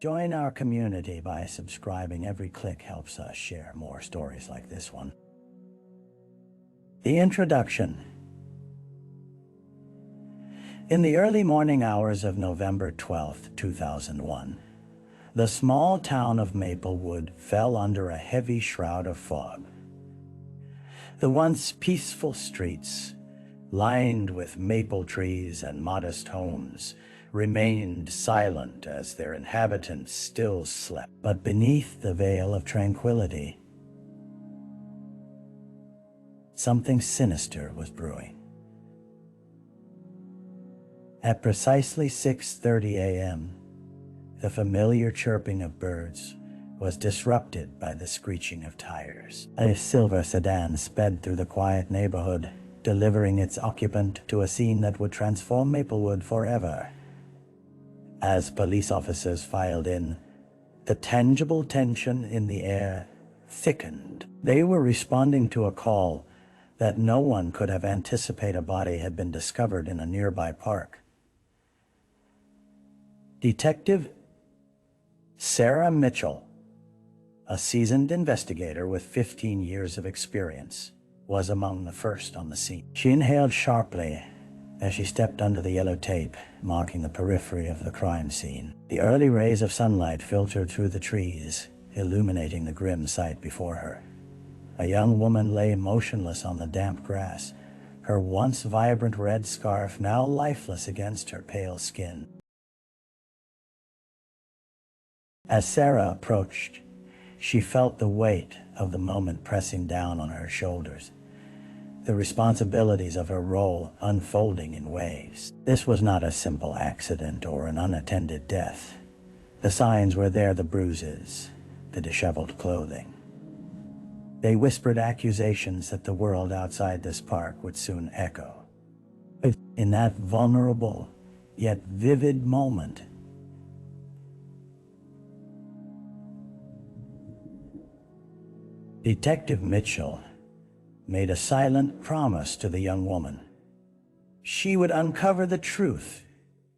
Join our community by subscribing. Every click helps us share more stories like this one. The introduction. In the early morning hours of November 12, 2001, the small town of Maplewood fell under a heavy shroud of fog. The once peaceful streets, lined with maple trees and modest homes, remained silent as their inhabitants still slept. But beneath the veil of tranquility, something sinister was brewing. At precisely 6:30 a.m., the familiar chirping of birds was disrupted by the screeching of tires. A silver sedan sped through the quiet neighborhood, delivering its occupant to a scene that would transform Maplewood forever. As police officers filed in, the tangible tension in the air thickened. They were responding to a call that no one could have anticipated. A body had been discovered in a nearby park. Detective Sarah Mitchell, a seasoned investigator with 15 years of experience, was among the first on the scene. She inhaled sharply as she stepped under the yellow tape marking the periphery of the crime scene. The early rays of sunlight filtered through the trees, illuminating the grim sight before her. A young woman lay motionless on the damp grass, her once vibrant red scarf now lifeless against her pale skin. As Sarah approached, she felt the weight of the moment pressing down on her shoulders, the responsibilities of her role unfolding in waves. This was not a simple accident or an unattended death. The signs were there: the bruises, the disheveled clothing. They whispered accusations that the world outside this park would soon echo. In that vulnerable yet vivid moment, Detective Mitchell made a silent promise to the young woman. She would uncover the truth,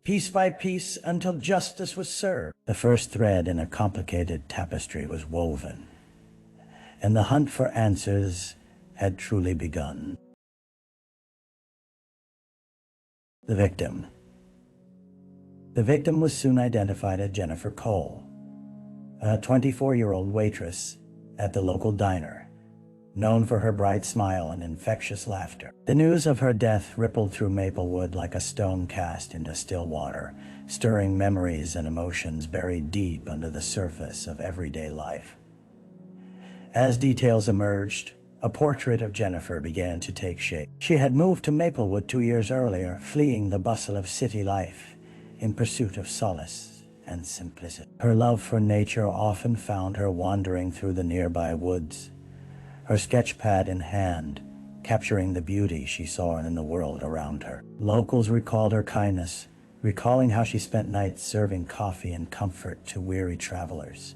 piece by piece, until justice was served. The first thread in a complicated tapestry was woven, and the hunt for answers had truly begun. The victim. The victim was soon identified as Jennifer Cole, a 24-year-old waitress at the local diner, known for her bright smile and infectious laughter. The news of her death rippled through Maplewood like a stone cast into still water, stirring memories and emotions buried deep under the surface of everyday life. As details emerged, a portrait of Jennifer began to take shape. She had moved to Maplewood 2 years earlier, fleeing the bustle of city life in pursuit of solace and simplicity. Her love for nature often found her wandering through the nearby woods, her sketch pad in hand, capturing the beauty she saw in the world around her. Locals recalled her kindness, recalling how she spent nights serving coffee and comfort to weary travelers.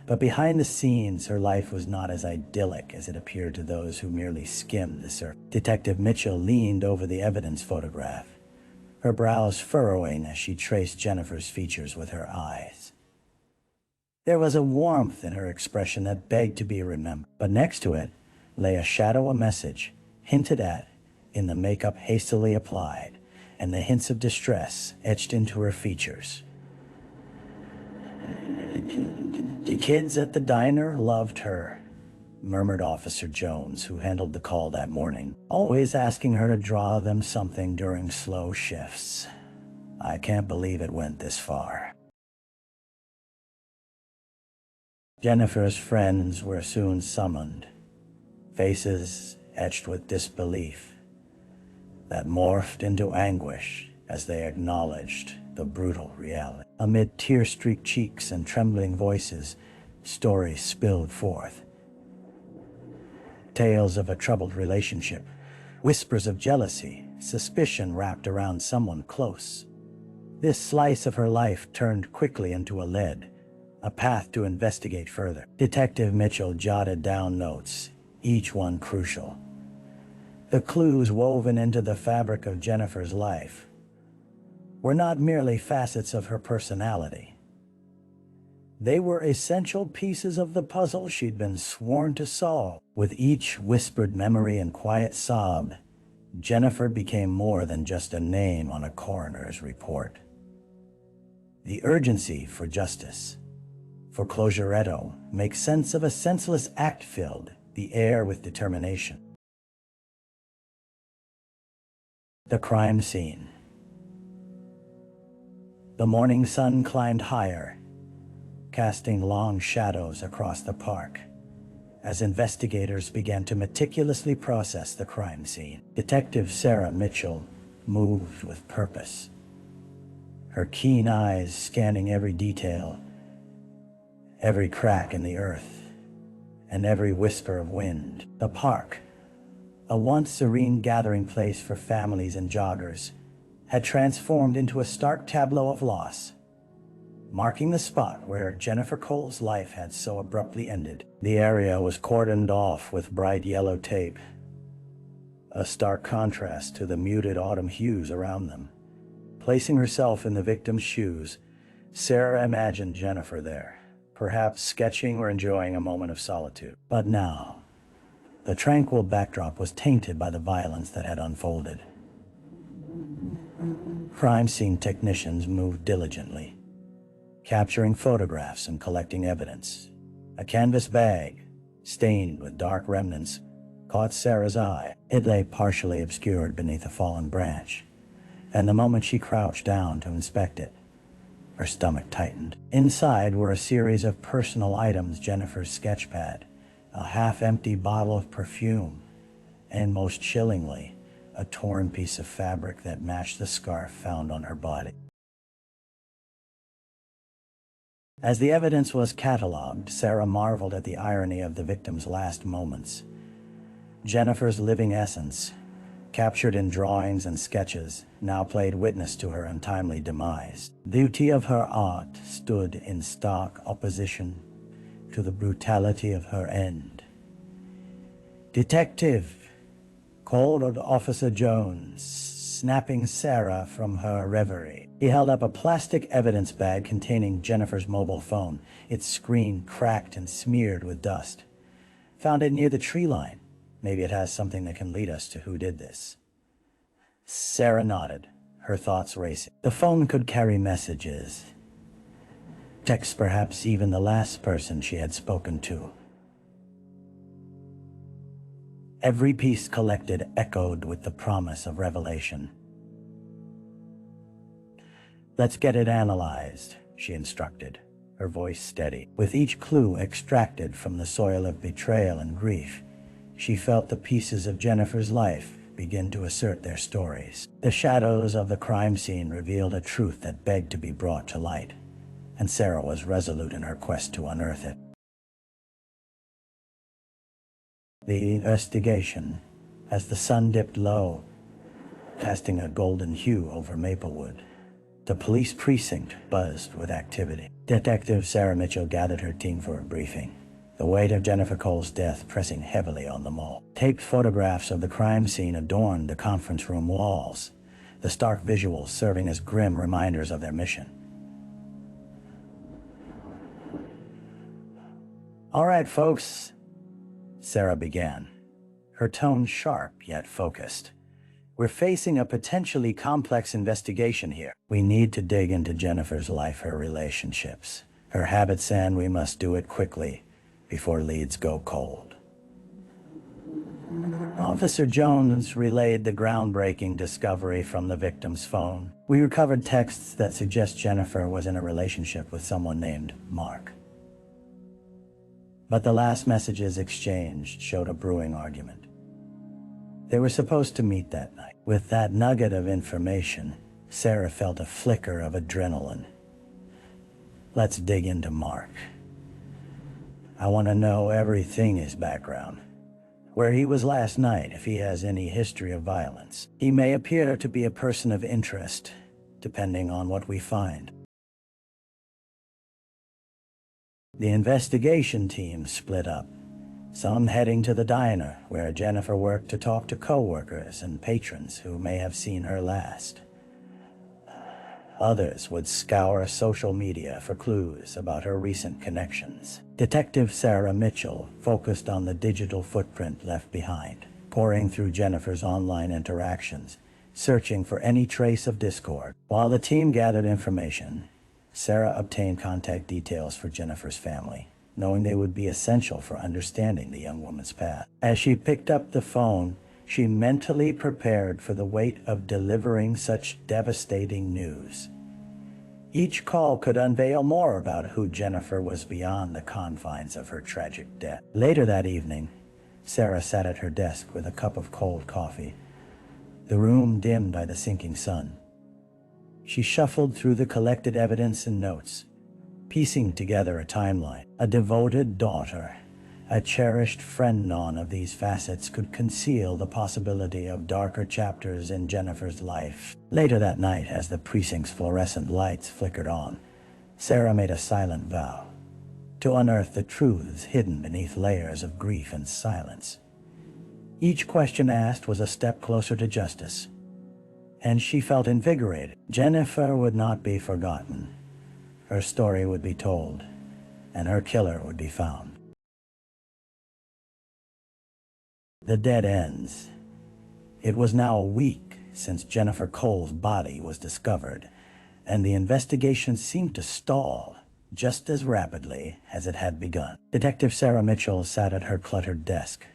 But behind the scenes, her life was not as idyllic as it appeared to those who merely skimmed the surface. Detective Mitchell leaned over the evidence photograph, her brows furrowing as she traced Jennifer's features with her eyes. There was a warmth in her expression that begged to be remembered, but next to it lay a shadow, a message hinted at in the makeup hastily applied, and the hints of distress etched into her features. "The kids at the diner loved her," murmured Officer Jones, who handled the call that morning, "always asking her to draw them something during slow shifts. I can't believe it went this far." Jennifer's friends were soon summoned, faces etched with disbelief that morphed into anguish as they acknowledged the brutal reality. Amid tear-streaked cheeks and trembling voices, stories spilled forth. Tales of a troubled relationship, whispers of jealousy, suspicion wrapped around someone close. This slice of her life turned quickly into a lead, a path to investigate further. Detective Mitchell jotted down notes, each one crucial. The clues woven into the fabric of Jennifer's life were not merely facets of her personality. They were essential pieces of the puzzle she'd been sworn to solve. With each whispered memory and quiet sob, Jennifer became more than just a name on a coroner's report. The urgency for justice, for closuretto, makes sense of a senseless act filled the air with determination. The crime scene. The morning sun climbed higher, casting long shadows across the park, as investigators began to meticulously process the crime scene. Detective Sarah Mitchell moved with purpose, her keen eyes scanning every detail, every crack in the earth, and every whisper of wind. The park, a once serene gathering place for families and joggers, had transformed into a stark tableau of loss, marking the spot where Jennifer Cole's life had so abruptly ended. The area was cordoned off with bright yellow tape, a stark contrast to the muted autumn hues around them. Placing herself in the victim's shoes, Sarah imagined Jennifer there, perhaps sketching or enjoying a moment of solitude. But now, the tranquil backdrop was tainted by the violence that had unfolded. Crime scene technicians moved diligently, capturing photographs and collecting evidence. A canvas bag, stained with dark remnants, caught Sarah's eye. It lay partially obscured beneath a fallen branch, and the moment she crouched down to inspect it, her stomach tightened. Inside were a series of personal items: Jennifer's sketchpad, a half-empty bottle of perfume, and most chillingly, a torn piece of fabric that matched the scarf found on her body. As the evidence was catalogued, Sarah marveled at the irony of the victim's last moments. Jennifer's living essence, captured in drawings and sketches, now played witness to her untimely demise. The beauty of her art stood in stark opposition to the brutality of her end. "Detective!" called Officer Jones, snapping Sarah from her reverie. He held up a plastic evidence bag containing Jennifer's mobile phone, its screen cracked and smeared with dust. "Found it near the tree line. Maybe it has something that can lead us to who did this." Sarah nodded, her thoughts racing. The phone could carry messages, texts, perhaps even the last person she had spoken to. Every piece collected echoed with the promise of revelation. "Let's get it analyzed," she instructed, her voice steady. With each clue extracted from the soil of betrayal and grief, she felt the pieces of Jennifer's life begin to assert their stories. The shadows of the crime scene revealed a truth that begged to be brought to light, and Sarah was resolute in her quest to unearth it. The investigation, as the sun dipped low, casting a golden hue over Maplewood, the police precinct buzzed with activity. Detective Sarah Mitchell gathered her team for a briefing, the weight of Jennifer Cole's death pressing heavily on them all. Taped photographs of the crime scene adorned the conference room walls, the stark visuals serving as grim reminders of their mission. "All right, folks," Sarah began, her tone sharp yet focused. "We're facing a potentially complex investigation here. We need to dig into Jennifer's life, her relationships, her habits, and we must do it quickly before leads go cold." Officer Jones relayed the groundbreaking discovery from the victim's phone. "We recovered texts that suggest Jennifer was in a relationship with someone named Mark. But the last messages exchanged showed a brewing argument. They were supposed to meet that night." With that nugget of information, Sarah felt a flicker of adrenaline. "Let's dig into Mark. I want to know everything: his background, where he was last night, if he has any history of violence. He may appear to be a person of interest, depending on what we find." The investigation team split up, some heading to the diner where Jennifer worked to talk to co-workers and patrons who may have seen her last. Others would scour social media for clues about her recent connections. Detective Sarah Mitchell focused on the digital footprint left behind, poring through Jennifer's online interactions, searching for any trace of discord. While the team gathered information, Sarah obtained contact details for Jennifer's family, knowing they would be essential for understanding the young woman's path. As she picked up the phone, she mentally prepared for the weight of delivering such devastating news. Each call could unveil more about who Jennifer was beyond the confines of her tragic death. Later that evening, Sarah sat at her desk with a cup of cold coffee, the room dimmed by the sinking sun. She shuffled through the collected evidence and notes, piecing together a timeline. A devoted daughter, a cherished friend. None of these facets could conceal the possibility of darker chapters in Jennifer's life. Later that night, as the precinct's fluorescent lights flickered on, Sarah made a silent vow to unearth the truths hidden beneath layers of grief and silence. Each question asked was a step closer to justice, and she felt invigorated. Jennifer would not be forgotten. Her story would be told, and her killer would be found. The dead ends. It was now a week since Jennifer Cole's body was discovered, and the investigation seemed to stall just as rapidly as it had begun. Detective Sarah Mitchell sat at her cluttered desk,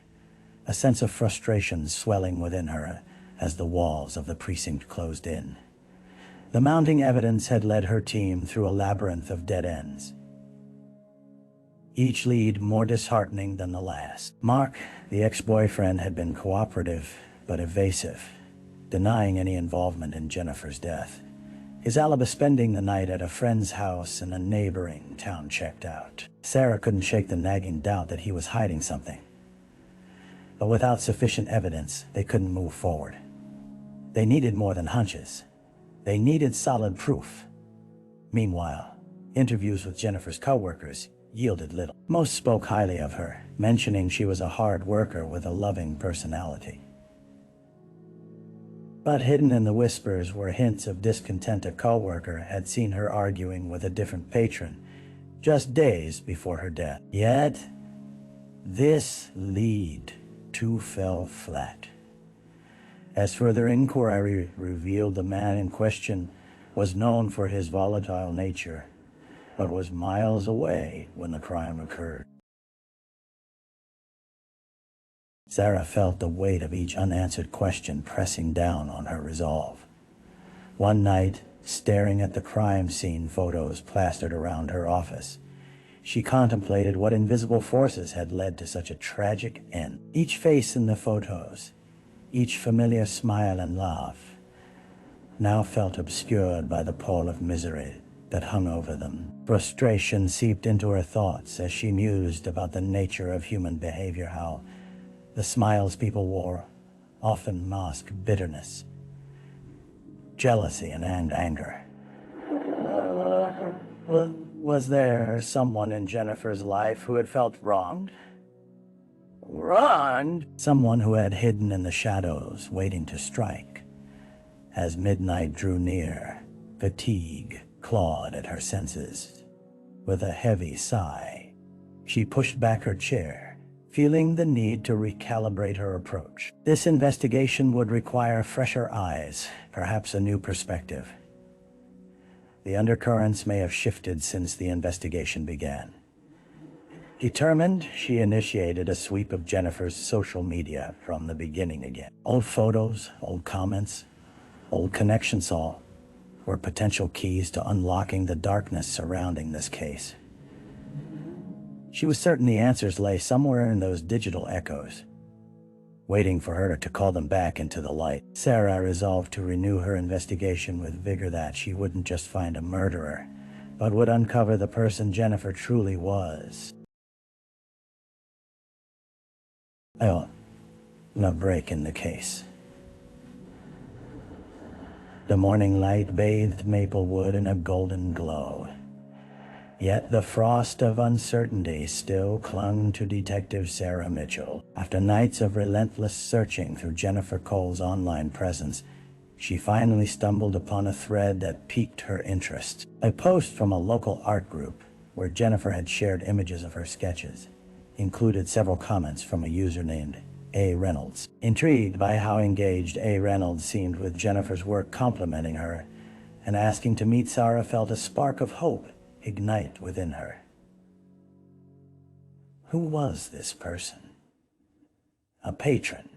a sense of frustration swelling within her as the walls of the precinct closed in. The mounting evidence had led her team through a labyrinth of dead ends, each lead more disheartening than the last. Mark, the ex-boyfriend, had been cooperative but evasive, denying any involvement in Jennifer's death. His alibi spending the night at a friend's house in a neighboring town checked out. Sarah couldn't shake the nagging doubt that he was hiding something. But without sufficient evidence, they couldn't move forward. They needed more than hunches. They needed solid proof. Meanwhile, interviews with Jennifer's co-workers yielded little. Most spoke highly of her, mentioning she was a hard worker with a loving personality. But hidden in the whispers were hints of discontent. A co-worker had seen her arguing with a different patron just days before her death. Yet, this lead too fell flat. As further inquiry revealed, the man in question was known for his volatile nature, but was miles away when the crime occurred. Sarah felt the weight of each unanswered question pressing down on her resolve. One night, staring at the crime scene photos plastered around her office, she contemplated what invisible forces had led to such a tragic end. Each face in the photos, each familiar smile and laugh, now felt obscured by the pall of misery that hung over them. Frustration seeped into her thoughts as she mused about the nature of human behavior, how the smiles people wore often masked bitterness, jealousy, and anger. Was there someone in Jennifer's life who had felt wronged? Wronged? Someone who had hidden in the shadows, waiting to strike. As midnight drew near, fatigue clawed at her senses. With a heavy sigh, she pushed back her chair, feeling the need to recalibrate her approach. This investigation would require fresher eyes, perhaps a new perspective. The undercurrents may have shifted since the investigation began. Determined, she initiated a sweep of Jennifer's social media from the beginning again. Old photos, old comments, old connections, all were potential keys to unlocking the darkness surrounding this case. She was certain the answers lay somewhere in those digital echoes, waiting for her to call them back into the light. Sarah resolved to renew her investigation with vigor, that she wouldn't just find a murderer, but would uncover the person Jennifer truly was. A break in the case. The morning light bathed Maplewood in a golden glow. Yet the frost of uncertainty still clung to Detective Sarah Mitchell. After nights of relentless searching through Jennifer Cole's online presence, she finally stumbled upon a thread that piqued her interest. A post from a local art group where Jennifer had shared images of her sketches included several comments from a user named A. Reynolds. Intrigued by how engaged A. Reynolds seemed with Jennifer's work complimenting her and asking to meet, Sarah felt a spark of hope ignite within her. Who was this person? A patron?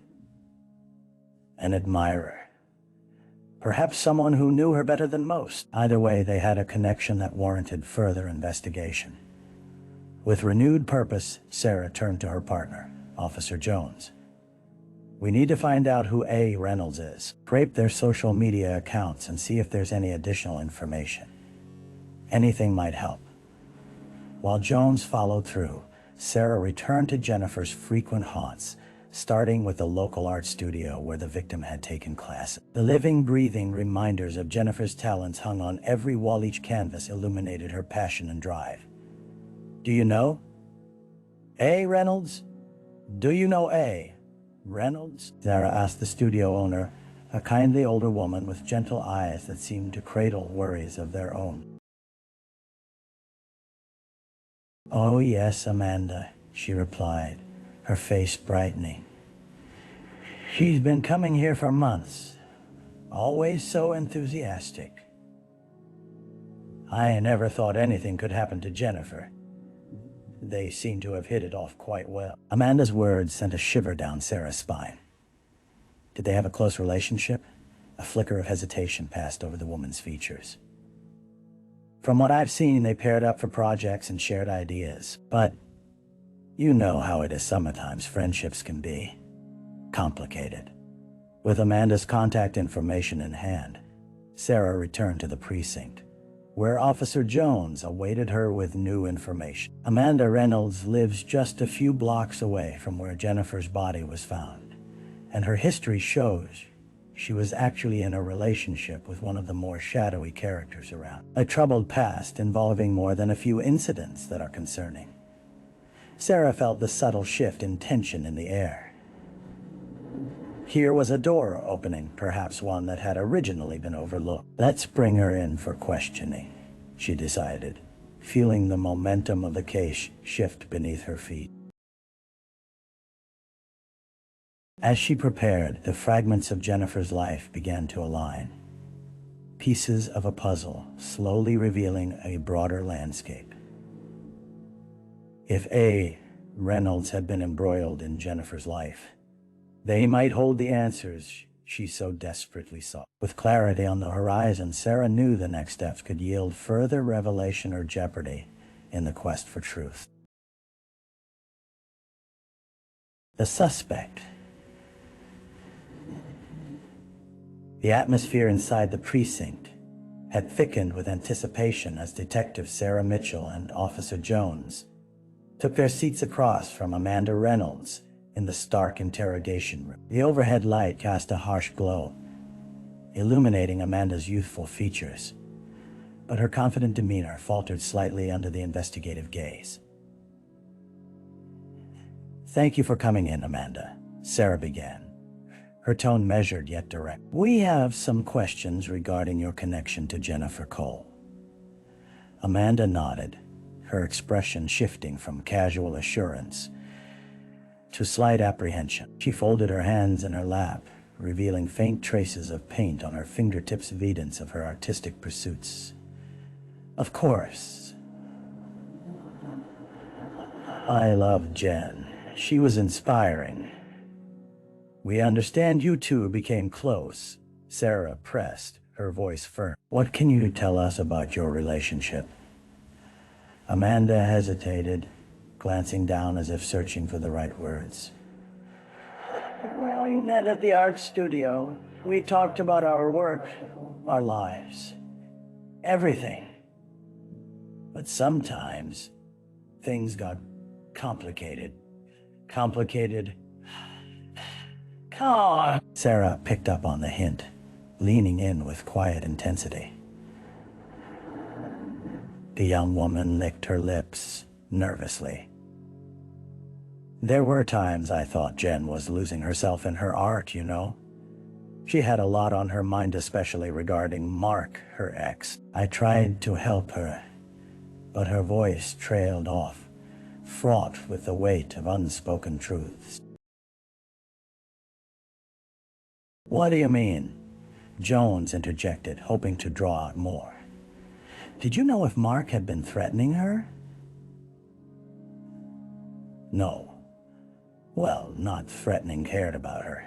An admirer? Perhaps someone who knew her better than most. Either way, they had a connection that warranted further investigation. With renewed purpose, Sarah turned to her partner, Officer Jones. We need to find out who A. Reynolds is, scrape their social media accounts, and see if there's any additional information. Anything might help. While Jones followed through, Sarah returned to Jennifer's frequent haunts, starting with the local art studio where the victim had taken classes. The living, breathing reminders of Jennifer's talents hung on every wall. Each canvas illuminated her passion and drive. Do you know A. Reynolds? Do you know A. Reynolds? Sarah asked the studio owner, a kindly older woman with gentle eyes that seemed to cradle worries of their own. Oh yes, Amanda, she replied, her face brightening. She's been coming here for months, always so enthusiastic. I never thought anything could happen to Jennifer. They seem to have hit it off quite well. Amanda's words sent a shiver down Sarah's spine. Did they have a close relationship? A flicker of hesitation passed over the woman's features. From what I've seen, they paired up for projects and shared ideas. But you know how it is sometimes friendships can be. Complicated. With Amanda's contact information in hand, Sarah returned to the precinct, where Officer Jones awaited her with new information. Amanda Reynolds lives just a few blocks away from where Jennifer's body was found, and her history shows she was actually in a relationship with one of the more shadowy characters around. A troubled past involving more than a few incidents that are concerning. Sarah felt the subtle shift in tension in the air. Here was a door opening, perhaps one that had originally been overlooked. Let's bring her in for questioning, she decided, feeling the momentum of the case shift beneath her feet. As she prepared, the fragments of Jennifer's life began to align. Pieces of a puzzle, slowly revealing a broader landscape. If A. Reynolds had been embroiled in Jennifer's life, they might hold the answers she so desperately sought. With clarity on the horizon, Sarah knew the next steps could yield further revelation or jeopardy in the quest for truth. The suspect. The atmosphere inside the precinct had thickened with anticipation as Detective Sarah Mitchell and Officer Jones took their seats across from Amanda Reynolds in the stark interrogation room. The overhead light cast a harsh glow, illuminating Amanda's youthful features, but her confident demeanor faltered slightly under the investigative gaze. Thank you for coming in, Amanda, Sarah began, her tone measured yet direct. We have some questions regarding your connection to Jennifer Cole. Amanda nodded, her expression shifting from casual assurance to slight apprehension. She folded her hands in her lap, revealing faint traces of paint on her fingertips, evidence of her artistic pursuits. Of course. I love Jen. She was inspiring. We understand you two became close, Sarah pressed, her voice firm. What can you tell us about your relationship? Amanda hesitated, glancing down as if searching for the right words. Well, we met at the art studio. We talked about our work, our lives, everything. But sometimes things got complicated. Come on. Sarah picked up on the hint, leaning in with quiet intensity. The young woman licked her lips nervously. There were times I thought Jen was losing herself in her art, you know. She had a lot on her mind, especially regarding Mark, her ex. I tried to help her, but her voice trailed off, fraught with the weight of unspoken truths. "What do you mean?" Jones interjected, hoping to draw out more. "Did you know if Mark had been threatening her?" "No. Well, not threatening, cared about her.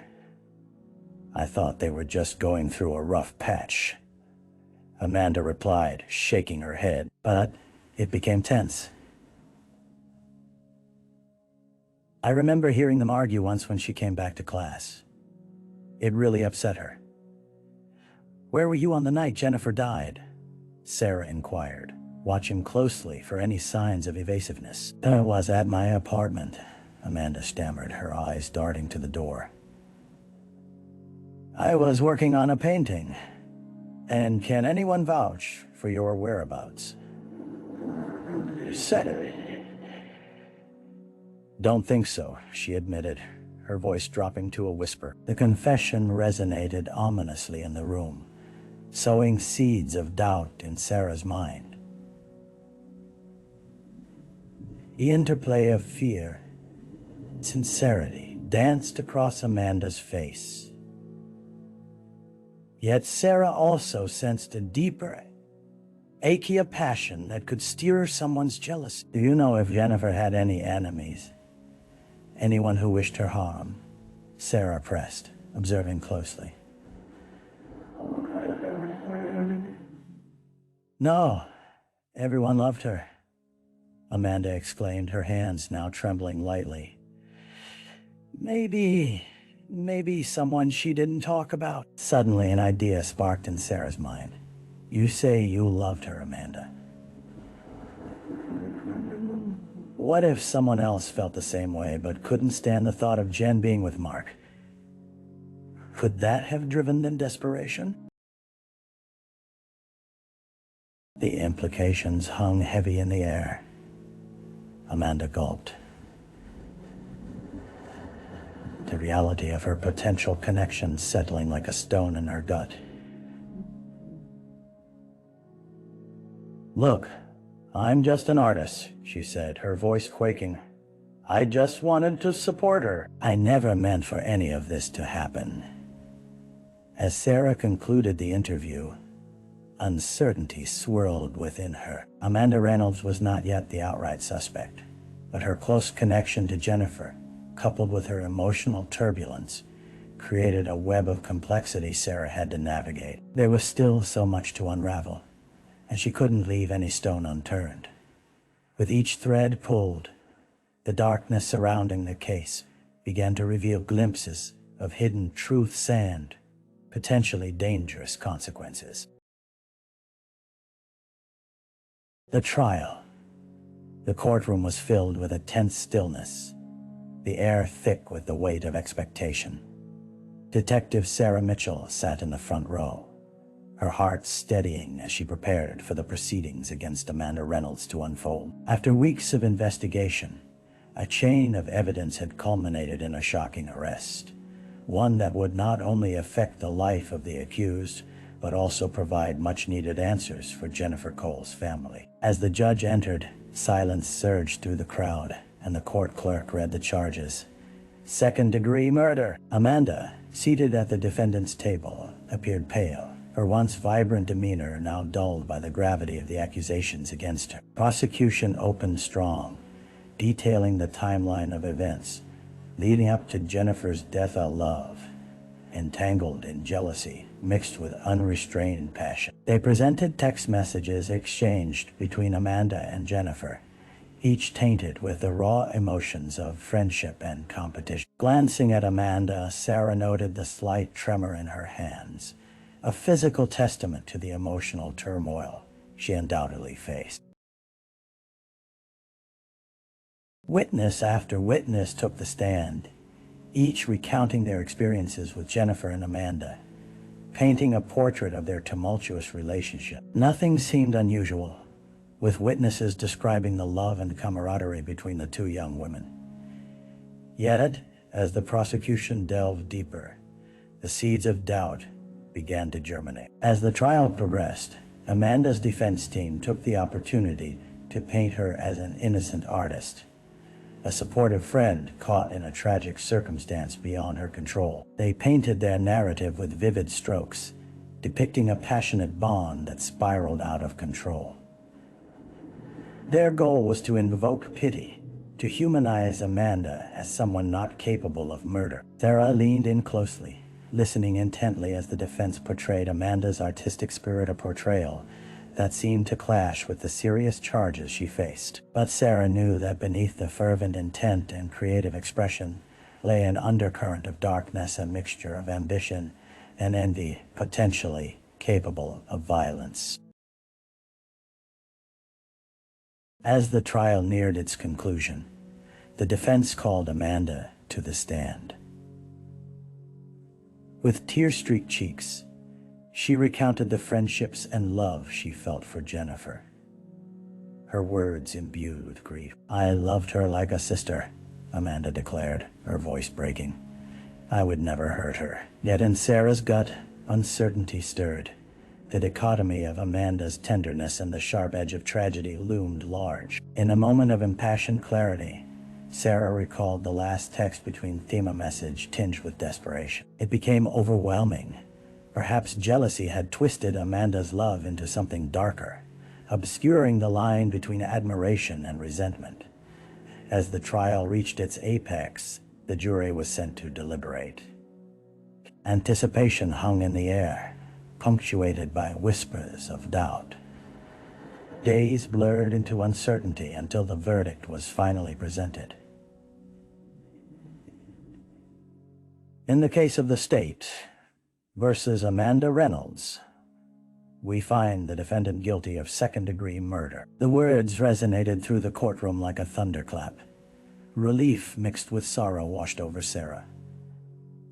I thought they were just going through a rough patch," Amanda replied, shaking her head. But it became tense. "I remember hearing them argue once when she came back to class. It really upset her." "Where were you on the night Jennifer died?" Sarah inquired, watching closely for any signs of evasiveness. "I was at my apartment," Amanda stammered, her eyes darting to the door. "I was working on a painting. And can anyone vouch for your whereabouts?" "Don't think so," she admitted, her voice dropping to a whisper. The confession resonated ominously in the room, sowing seeds of doubt in Sarah's mind. The interplay of fear and sincerity danced across Amanda's face. Yet Sarah also sensed a deeper, achier passion that could stir someone's jealousy. "Do you know if Jennifer had any enemies? Anyone who wished her harm?" Sarah pressed, observing closely. "No, everyone loved her," Amanda exclaimed, her hands now trembling lightly. Maybe someone she didn't talk about." Suddenly an idea sparked in Sarah's mind. "You say you loved her, Amanda. What if someone else felt the same way but couldn't stand the thought of Jen being with Mark? Could that have driven them to desperation?" The implications hung heavy in the air. Amanda gulped. The reality of her potential connection settling like a stone in her gut. "Look, I'm just an artist," she said, her voice quaking. "I just wanted to support her. I never meant for any of this to happen." As Sarah concluded the interview, uncertainty swirled within her. Amanda Reynolds was not yet the outright suspect, but her close connection to Jennifer, coupled with her emotional turbulence, created a web of complexity Sarah had to navigate. There was still so much to unravel, and she couldn't leave any stone unturned. With each thread pulled, the darkness surrounding the case began to reveal glimpses of hidden truths and potentially dangerous consequences. The trial. The courtroom was filled with a tense stillness, the air thick with the weight of expectation. Detective Sarah Mitchell sat in the front row, her heart steadying as she prepared for the proceedings against Amanda Reynolds to unfold. After weeks of investigation, a chain of evidence had culminated in a shocking arrest, one that would not only affect the life of the accused, but also provide much-needed answers for Jennifer Cole's family. As the judge entered, silence surged through the crowd, and the court clerk read the charges. Second-degree murder. Amanda, seated at the defendant's table, appeared pale, her once vibrant demeanor now dulled by the gravity of the accusations against her. Prosecution opened strong, detailing the timeline of events leading up to Jennifer's death of love, entangled in jealousy mixed with unrestrained passion. They presented text messages exchanged between Amanda and Jennifer, each tainted with the raw emotions of friendship and competition. Glancing at Amanda, Sarah noted the slight tremor in her hands, a physical testament to the emotional turmoil she undoubtedly faced. Witness after witness took the stand, each recounting their experiences with Jennifer and Amanda, painting a portrait of their tumultuous relationship. Nothing seemed unusual, with witnesses describing the love and camaraderie between the two young women. Yet, as the prosecution delved deeper, The seeds of doubt began to germinate. As the trial progressed, Amanda's defense team took the opportunity to paint her as an innocent artist, a supportive friend caught in a tragic circumstance beyond her control. They painted their narrative with vivid strokes, depicting a passionate bond that spiraled out of control. Their goal was to invoke pity, to humanize Amanda as someone not capable of murder. Sarah leaned in closely, listening intently as the defense portrayed Amanda's artistic spirit, a portrayal that seemed to clash with the serious charges she faced. But Sarah knew that beneath the fervent intent and creative expression lay an undercurrent of darkness, a mixture of ambition and envy, potentially capable of violence. As the trial neared its conclusion, the defense called Amanda to the stand. With tear-streaked cheeks, she recounted the friendships and love she felt for Jennifer, her words imbued with grief. "I loved her like a sister," Amanda declared, her voice breaking. "I would never hurt her." Yet in Sarah's gut, uncertainty stirred. The dichotomy of Amanda's tenderness and the sharp edge of tragedy loomed large. In a moment of impassioned clarity, Sarah recalled the last text between them, a message tinged with desperation. It became overwhelming. Perhaps jealousy had twisted Amanda's love into something darker, obscuring the line between admiration and resentment. As the trial reached its apex, the jury was sent to deliberate. Anticipation hung in the air, punctuated by whispers of doubt. Days blurred into uncertainty until the verdict was finally presented. In the case of the state versus Amanda Reynolds, we find the defendant guilty of second-degree murder. The words resonated through the courtroom like a thunderclap. Relief mixed with sorrow washed over Sarah.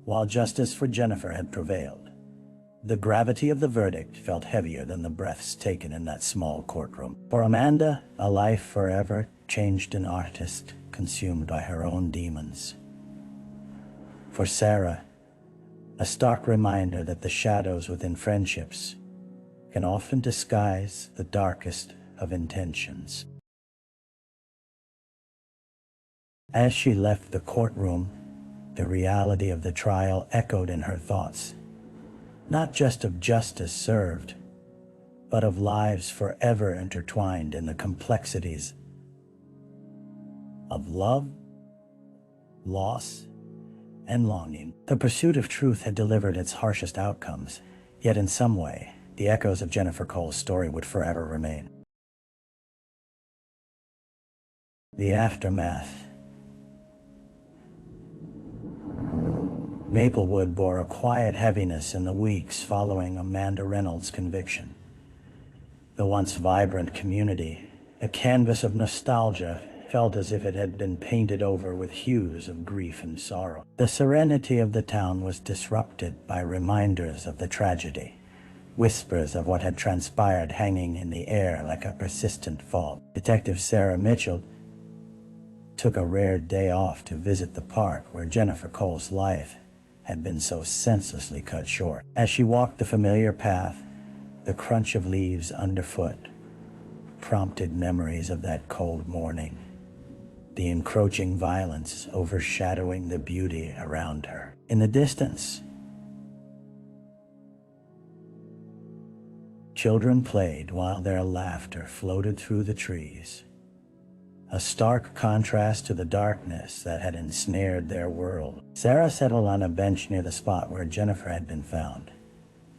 While justice for Jennifer had prevailed, the gravity of the verdict felt heavier than the breaths taken in that small courtroom. For Amanda, a life forever changed, an artist consumed by her own demons. For Sarah, a stark reminder that the shadows within friendships can often disguise the darkest of intentions. As she left the courtroom, the reality of the trial echoed in her thoughts, not just of justice served, but of lives forever intertwined in the complexities of love, loss, and longing. The pursuit of truth had delivered its harshest outcomes, yet in some way, the echoes of Jennifer Cole's story would forever remain. The aftermath. Maplewood bore a quiet heaviness in the weeks following Amanda Reynolds' conviction. The once vibrant community, a canvas of nostalgia, felt as if it had been painted over with hues of grief and sorrow. The serenity of the town was disrupted by reminders of the tragedy, whispers of what had transpired hanging in the air like a persistent fog. Detective Sarah Mitchell took a rare day off to visit the park where Jennifer Cole's life had been so senselessly cut short. As she walked the familiar path, the crunch of leaves underfoot prompted memories of that cold morning, the encroaching violence overshadowing the beauty around her. In the distance, children played while their laughter floated through the trees, a stark contrast to the darkness that had ensnared their world. Sarah settled on a bench near the spot where Jennifer had been found,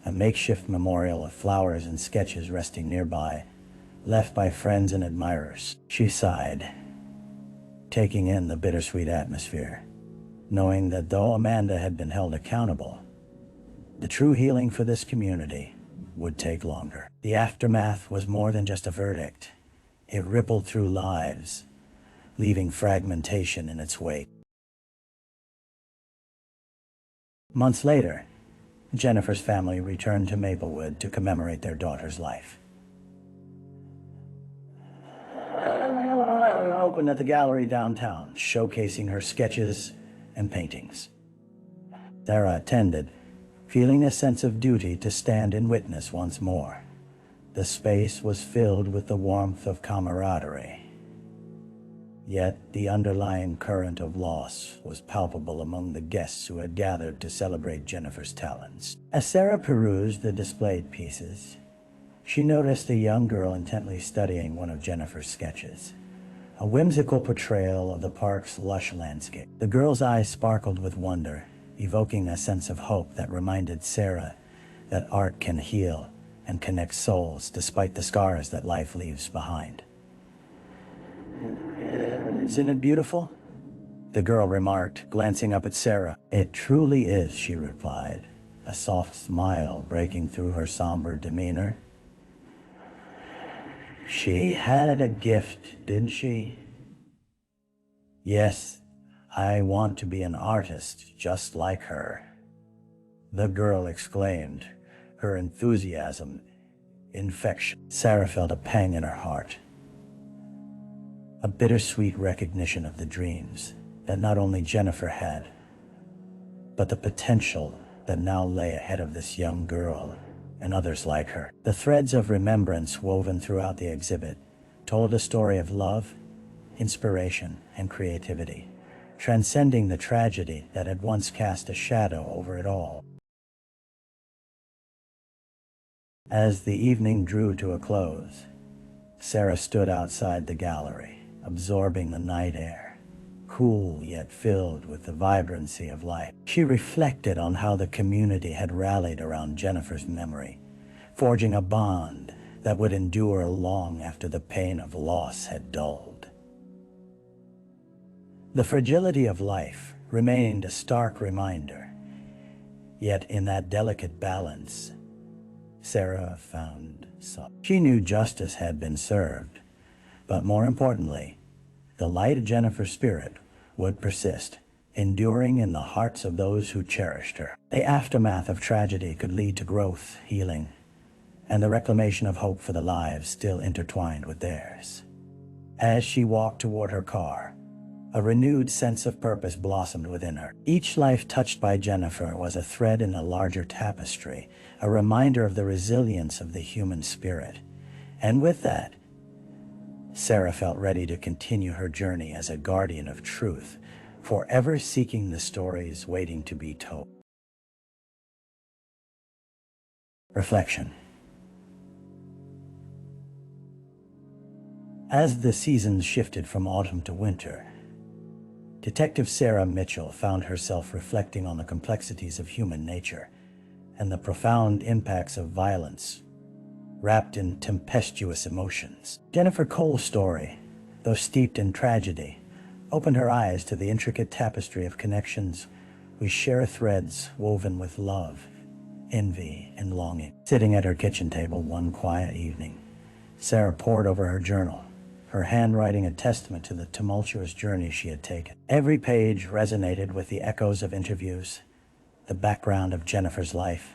a makeshift memorial of flowers and sketches resting nearby, left by friends and admirers. She sighed, taking in the bittersweet atmosphere, knowing that though Amanda had been held accountable, the true healing for this community would take longer. The aftermath was more than just a verdict. It rippled through lives, leaving fragmentation in its wake. Months later, Jennifer's family returned to Maplewood to commemorate their daughter's life. Opened at the gallery downtown, showcasing her sketches and paintings. Sarah attended, feeling a sense of duty to stand in witness once more. The space was filled with the warmth of camaraderie. Yet the underlying current of loss was palpable among the guests who had gathered to celebrate Jennifer's talents. As Sarah perused the displayed pieces, she noticed a young girl intently studying one of Jennifer's sketches, a whimsical portrayal of the park's lush landscape. The girl's eyes sparkled with wonder, evoking a sense of hope that reminded Sarah that art can heal and connect souls despite the scars that life leaves behind. "Isn't it beautiful?" the girl remarked, glancing up at Sarah. "It truly is," she replied, a soft smile breaking through her somber demeanor. "She had a gift, didn't she?" "Yes, I want to be an artist just like her," the girl exclaimed, her enthusiasm infectious. Sarah felt a pang in her heart, a bittersweet recognition of the dreams that not only Jennifer had, but the potential that now lay ahead of this young girl and others like her. The threads of remembrance woven throughout the exhibit told a story of love, inspiration, and creativity, transcending the tragedy that had once cast a shadow over it all. As the evening drew to a close, Sarah stood outside the gallery, absorbing the night air, cool yet filled with the vibrancy of life. She reflected on how the community had rallied around Jennifer's memory, forging a bond that would endure long after the pain of loss had dulled. The fragility of life remained a stark reminder, yet in that delicate balance, Sarah found solace. She knew justice had been served, but more importantly, the light of Jennifer's spirit would persist, enduring in the hearts of those who cherished her. The aftermath of tragedy could lead to growth, healing, and the reclamation of hope for the lives still intertwined with theirs. As she walked toward her car, a renewed sense of purpose blossomed within her. Each life touched by Jennifer was a thread in a larger tapestry, a reminder of the resilience of the human spirit. And with that, Sarah felt ready to continue her journey as a guardian of truth, forever seeking the stories waiting to be told. Reflection. As the seasons shifted from autumn to winter, Detective Sarah Mitchell found herself reflecting on the complexities of human nature and the profound impacts of violence wrapped in tempestuous emotions. Jennifer Cole's story, though steeped in tragedy, opened her eyes to the intricate tapestry of connections we share, threads woven with love, envy, and longing. Sitting at her kitchen table one quiet evening, Sarah pored over her journal, her handwriting a testament to the tumultuous journey she had taken. Every page resonated with the echoes of interviews, the background of Jennifer's life,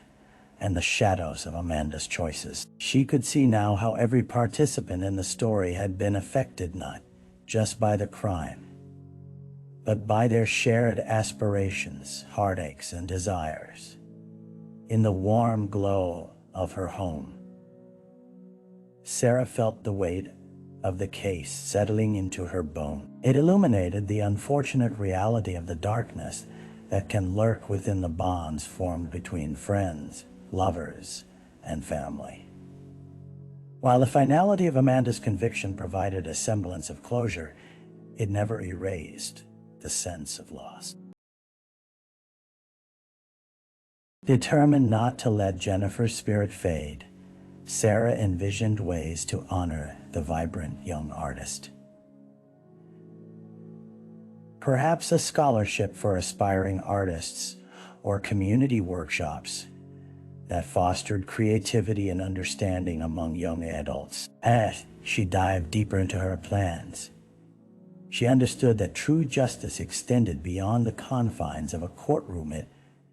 and the shadows of Amanda's choices. She could see now how every participant in the story had been affected not just by the crime, but by their shared aspirations, heartaches, and desires. In the warm glow of her home, Sarah felt the weight of the case settling into her bone. It illuminated the unfortunate reality of the darkness that can lurk within the bonds formed between friends, lovers, and family. While the finality of Amanda's conviction provided a semblance of closure, it never erased the sense of loss. Determined not to let Jennifer's spirit fade, Sarah envisioned ways to honor the vibrant young artist. Perhaps a scholarship for aspiring artists or community workshops that fostered creativity and understanding among young adults. As she dived deeper into her plans, she understood that true justice extended beyond the confines of a courtroom. It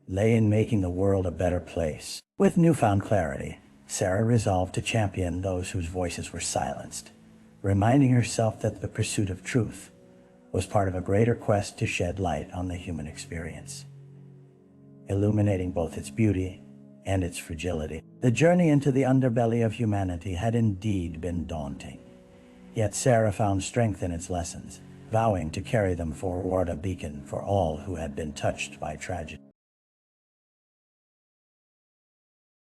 lay in making the world a better place. With newfound clarity, Sarah resolved to champion those whose voices were silenced, reminding herself that the pursuit of truth was part of a greater quest to shed light on the human experience. illuminating both its beauty and its fragility. The journey into the underbelly of humanity had indeed been daunting. Yet Sarah found strength in its lessons, vowing to carry them forward, a beacon for all who had been touched by tragedy.